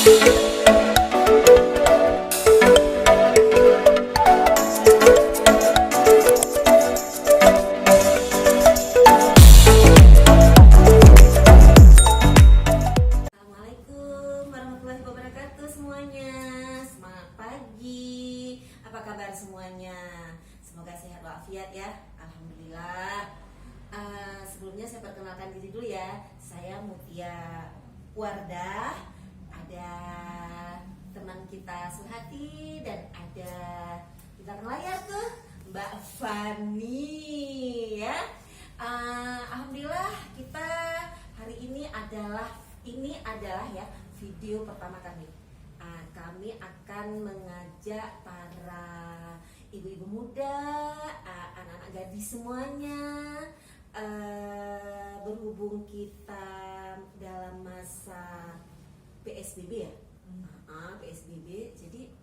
Apa kabar semuanya? Semoga sehat walafiat ya. Alhamdulillah. Sebelumnya saya perkenalkan diri dulu ya. Saya Mutia Wardah. Ada teman kita Suhati dan ada di belakang layar tuh Mbak Fani ya. Alhamdulillah kita hari ini adalah ya video pertama kami. Kami akan mengajak para ibu-ibu muda, anak-anak gadis semuanya, berhubung kita dalam masa PSBB ya, PSBB, jadi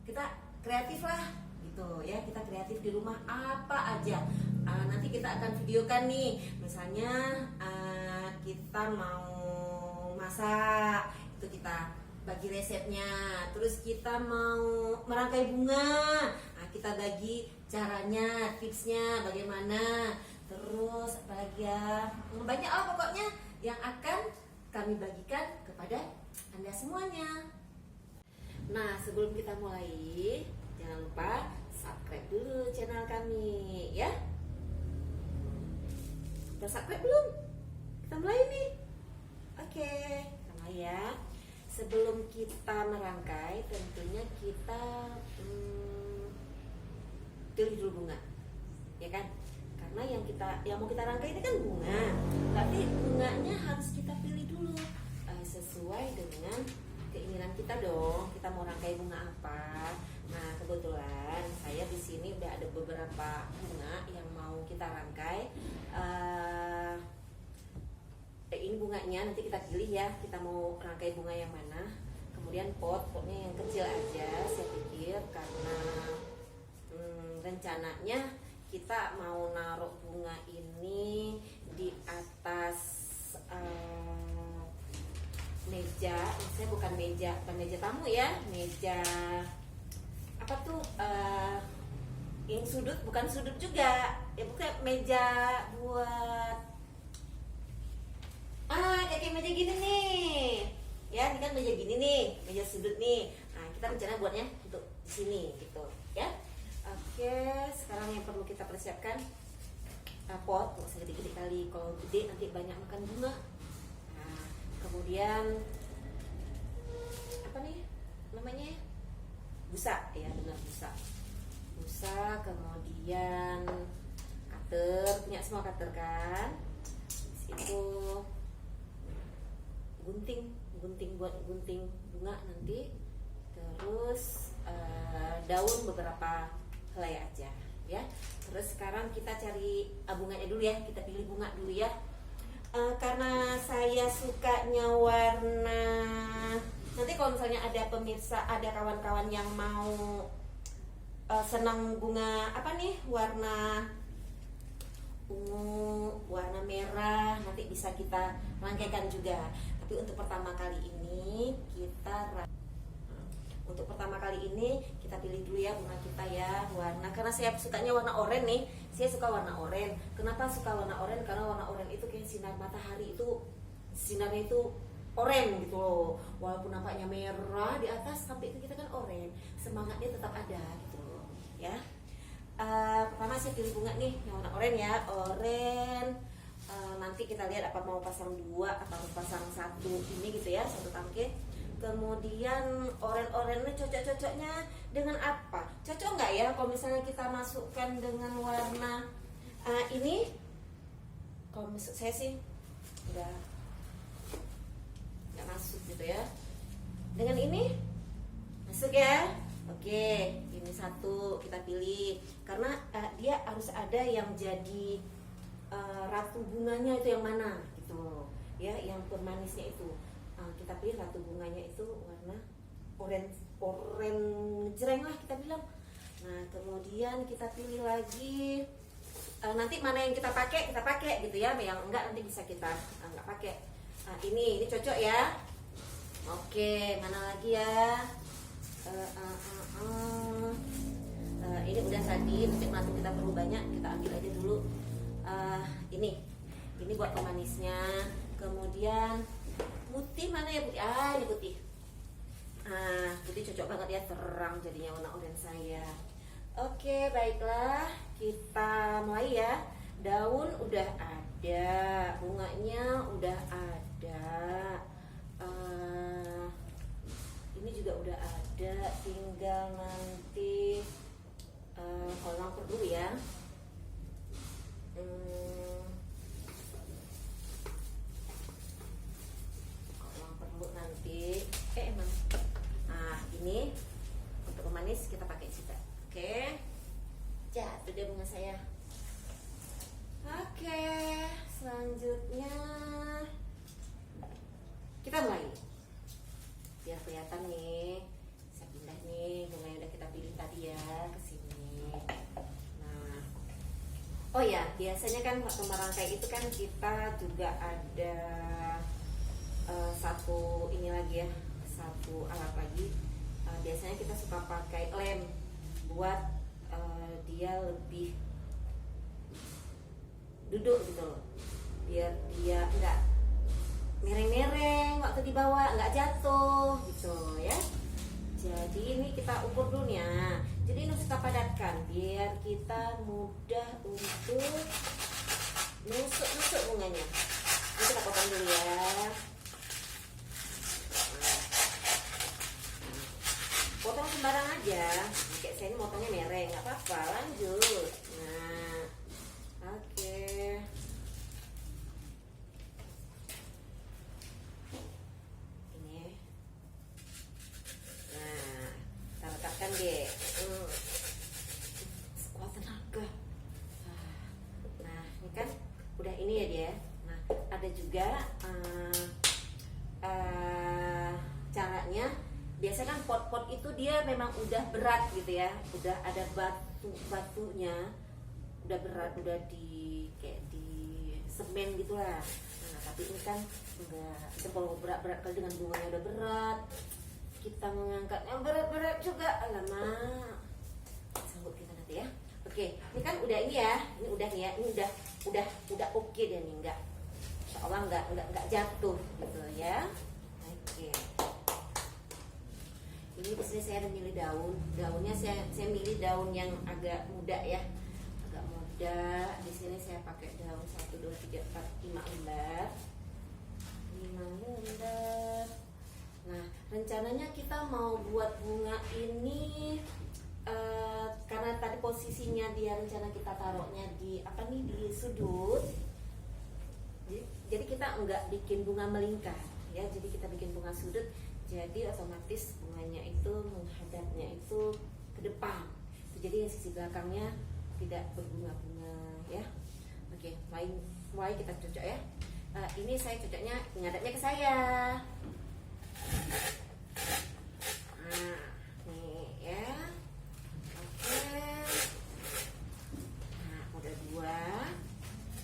kita kreatif lah gitu ya, kita kreatif di rumah apa aja. Nanti kita akan videokan nih, misalnya kita mau masak, itu kita bagi resepnya, terus kita mau merangkai bunga, kita bagi caranya, tipsnya bagaimana, terus apalagi ya, banyak pokoknya yang akan kami bagikan kepada Anda semuanya. Nah, sebelum kita mulai, jangan lupa subscribe dulu channel kami ya. Udah subscribe belum? Kita mulai nih. Oke, kita mulai ya. Sebelum kita merangkai, tentunya kita pilih dulu bunga, ya kan? Karena yang mau kita rangkai ini kan bunga, tapi bunganya harus kita pilih dulu sesuai dengan keinginan kita dong. Kita mau rangkai bunga apa? Nah, kebetulan saya di sini udah ada beberapa bunga yang mau kita rangkai. Ini bunganya nanti kita pilih ya, kita mau rangkai bunga yang mana. Kemudian potnya yang kecil aja saya pikir, karena rencananya kita mau naruh bunga ini di atas meja. Saya bukan meja tamu ya, meja apa tuh, yang sudut, bukan sudut juga ya, bukan meja buat kayak meja gini nih ya. Ini kan meja gini nih, meja sudut nih. Nah, kita rencana buatnya untuk di sini gitu ya. Oke, sekarang yang perlu kita persiapkan pot, nggak usah gede-gede kali, kalau gede nanti banyak makan bunga. Nah, kemudian apa nih namanya, busa ya, benar, busa. Kemudian cutter, punya semua cutter kan. Itu gunting buat gunting bunga nanti. Terus daun beberapa helai aja ya. Terus sekarang kita cari bunganya dulu ya, kita pilih bunga dulu ya. Karena saya sukanya warna, nanti kalau misalnya ada pemirsa, ada kawan-kawan yang mau senang bunga apa nih, warna ungu, warna merah, nanti bisa kita rangkaikan juga. Tapi untuk pertama kali ini kita pilih dulu ya bunga kita ya, warna. Karena saya sukanya warna oranye nih, saya suka warna oranye. Kenapa suka warna oranye? Karena warna oranye itu kayak sinar matahari, itu sinarnya itu oranye gitu loh. Walaupun nampaknya merah di atas, tapi itu kita kan oranye, semangatnya tetap ada gitu loh ya. Pertama saya pilih bunga nih yang warna oranye ya, oranye. Nanti kita lihat apa mau pasang 2 atau pasang 1 ini gitu ya, 1 tangkai. Kemudian oranye cocok-cocoknya dengan apa? Cocok nggak ya kalau misalnya kita masukkan dengan warna ini? Kalau menurut saya sih nggak masuk gitu ya. Dengan ini masuk ya. Oke, ini 1 kita pilih karena dia harus ada yang jadi ratu bunganya, itu yang mana gitu ya, yang pemanisnya itu. Kita pilih ratu bunganya itu warna oranye jreng lah kita bilang. Nah, kemudian kita pilih lagi, nanti mana yang kita pakai gitu ya, yang enggak nanti bisa kita nggak pakai. Ini cocok ya. Oke, mana lagi ya? Ini udah tadi, untuk madu kita perlu banyak, kita ambil aja dulu. Ini buat pemanisnya. Kemudian putih mana ya putih? Ini putih. Putih cocok banget ya, terang jadinya warna oranye saya. Oke, baiklah, kita mulai ya. Daun udah ada, bunganya udah ada, ini juga udah ada. Tinggal nanti kolang perlu ya. Kolang perlu nanti. Emang. Ini untuk pemanis kita pakai juga. Oke, jatuh deh bunga saya. Oke, selanjutnya kita mulai. Biar kelihatan nih, saya pindah nih bunga yang udah kita pilih tadi ya ke sini. Nah, oh ya, biasanya kan waktu merangkai itu kan kita juga ada satu ini lagi ya, satu alat lagi. Biasanya kita suka pakai lem buat dia lebih duduk gitu loh, biar dia enggak mereng-mereng waktu dibawa, enggak jatuh gitu ya. Jadi ini kita ukur dulu nih ya. Jadi ini harus kita padatkan biar kita mudah untuk nusuk bunganya. Ini kita potong dulu ya. Potong sembarang aja, kayak saya ini motongnya mereng, nggak apa-apa, lanjut. Nah, oke. Ini, nah, kita letakkan deh. Sekuat tenaga. Nah, ini kan udah ini ya dia. Nah, ada juga caranya. Biasanya kan pot-pot itu dia memang udah berat gitu ya, udah ada batunya, udah berat, udah di kayak di semen gitulah. Nah, tapi ini kan enggak, kalau berat-berat kali dengan bunganya udah berat, kita mengangkatnya berat-berat juga, alamak, sanggup kita nanti ya. Oke, ini kan udah ini ya, ini udah nih ya, ini udah oke deh nih, enggak, insya Allah enggak jatuh gitu ya. Oke. Ini di sini saya ada milih daunnya saya milih daun yang agak muda ya, agak muda. Di sini saya pakai daun 1, 2, 3, 4, 5 lembar. Nah, rencananya kita mau buat bunga ini karena tadi posisinya dia rencana kita taruhnya di di sudut. Jadi kita enggak bikin bunga melingkar ya, jadi kita bikin bunga sudut. Jadi otomatis bunganya itu menghadapnya itu ke depan. Jadi sisi belakangnya tidak berbunga-bunga ya. Oke, mulai kita cocok ya. Ini saya cocoknya ngadapnya ke saya. Nah, nih ya. Oke. Nah, udah 2.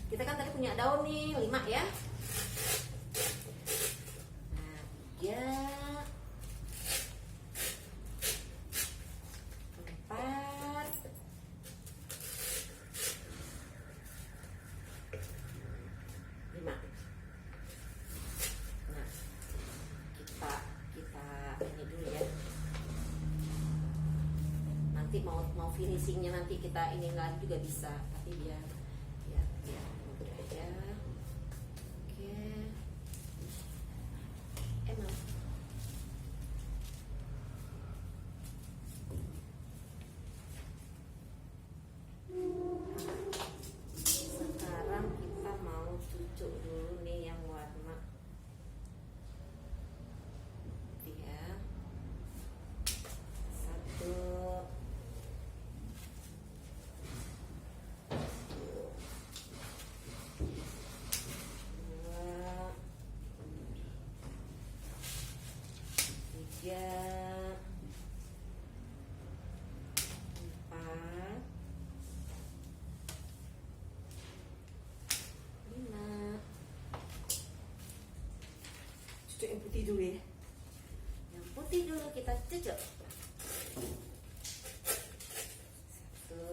Kita kan tadi punya daun nih 5 ya. Nah, ya. Mau finishingnya nanti kita ini lagi juga bisa, tapi biar mudah aja. Oke, emang sekarang kita mau cucuk dulu nih yang warna ya. 1, 3, 4, 5. Cucuk yang putih dulu ya. dulu, kita cucuk. Satu.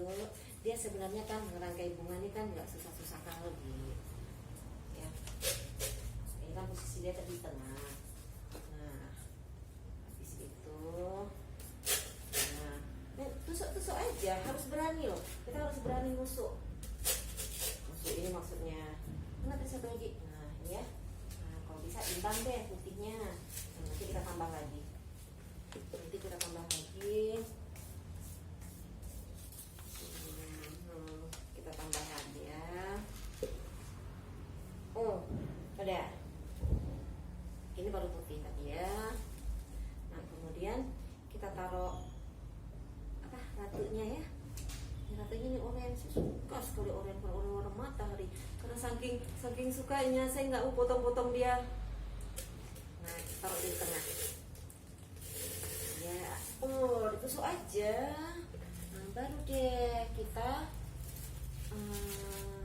Dia sebenarnya kan merangkai bunga ini kan nggak susah-susah kali, ya. Ini kan posisi dia tadi di tengah. Nah, habis itu, nah, tusuk-tusuk aja, harus berani loh. Kita harus berani nusuk. Nusuk ini maksudnya. Mana ada satu lagi? Nah, ini ya. Nah, kalau bisa imbang deh putihnya. Nah, nanti kita tambah lagi. Kita tambah lagi ya. Oh, udah. Ini baru putih tadi ya. Nah, kemudian kita taruh apa? Ratunya ya. Ratunya ini orange. Suka sekali orange warna matahari. Karena saking sukanya saya nggak mau potong-potong dia. Nah, taruh di tengah. Ya, ditusuk aja. Nah, baru deh kita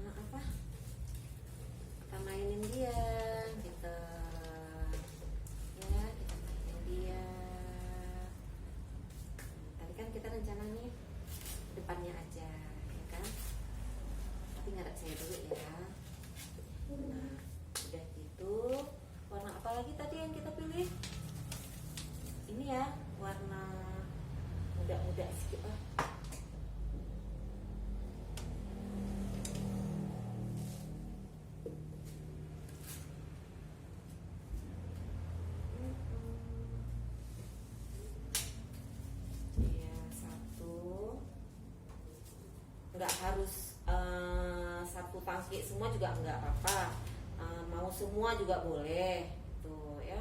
apa? Kita mainin dia, gitu. Ya, kita mainin dia. Tadi kan kita rencananya depannya aja, ya kan? Tapi ngarep saya dulu ya. Nah, udah gitu. Warna apa lagi tadi yang kita pilih? Ini ya, warna muda-muda sedikit lah. Ya, satu. Nggak harus satu tangki semua juga nggak apa-apa. Mau semua juga boleh, tuh ya.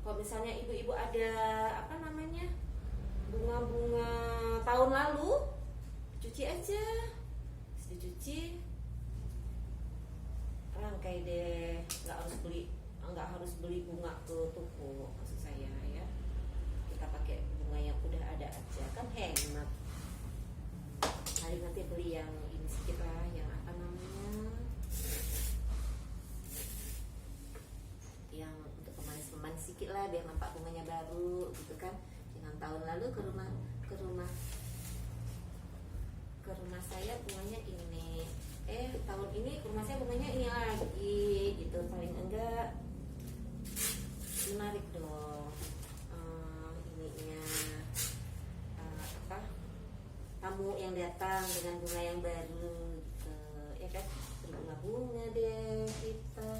Kalau misalnya ibu-ibu ada apa namanya bunga-bunga tahun lalu, cuci aja, sudah cuci, rangkai deh, nggak harus beli bunga ke toko, maksud saya ya. Kita pakai bunga yang udah ada aja, kan hemat. Nanti beli yang ini sedikit lah, yang apa namanya, yang untuk pemanis sedikit lah, biar nampak bunganya baru gitu kan. Jangan tahun lalu ke rumah saya bunganya ini, tahun ini ke rumah saya bunganya ini lagi gitu. Paling enggak menarik dong ininya, apa, tamu yang datang dengan bunga yang baru gitu, ya kan, berbunga-bunga deh kita.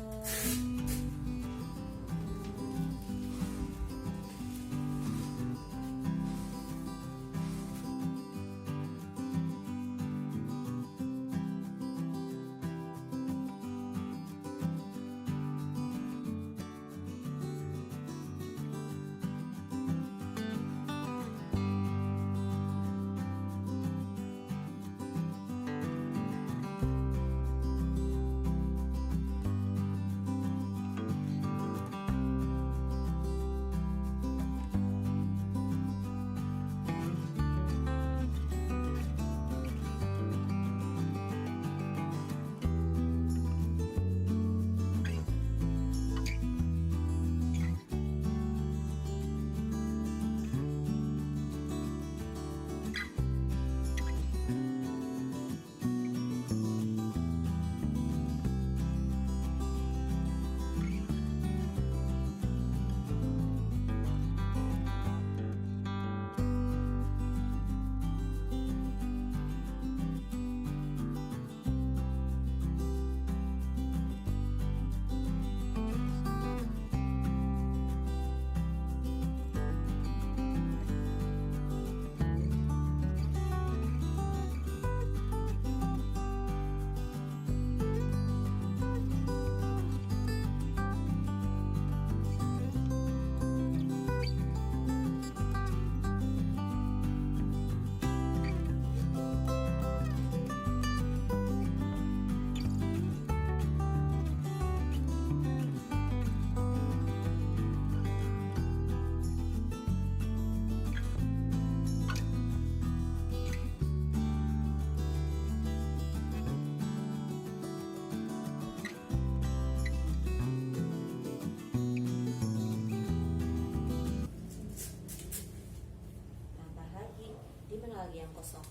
kosong.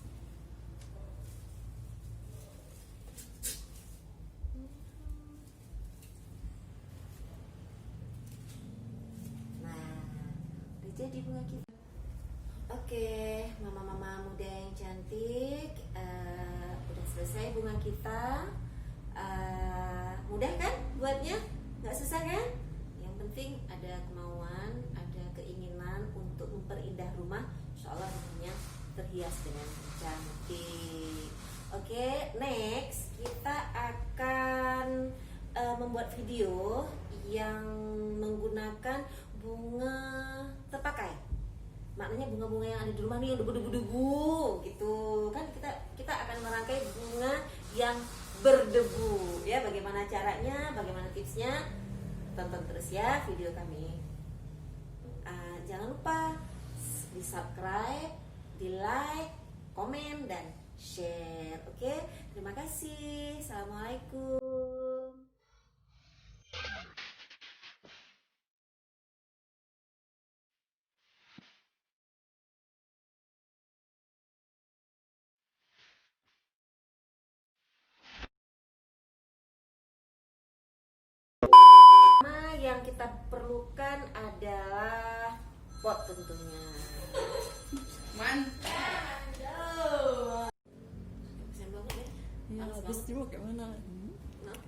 Nah, udah jadi bunga kita. Oke, mama-mama muda yang cantik, udah selesai bunga kita. Mudah kan buatnya? Nggak susah kan? Yang penting ada kemauan, ada keinginan untuk memperindah rumah. Insya Allah rumahnya terhias dengan cantik. Oke, next kita akan membuat video yang menggunakan bunga terpakai. Maknanya bunga-bunga yang ada di rumah nih yang debu-debu gitu kan, kita akan merangkai bunga yang berdebu ya. Bagaimana caranya, bagaimana tipsnya, tonton terus ya video kami. Jangan lupa di subscribe, di like, komen, dan share. Oke, terima kasih. Assalamualaikum. Yang kita perlukan adalah pot tentunya. Mantap. Bisa banget ya. Ya, habis itu kayak mana? Nah.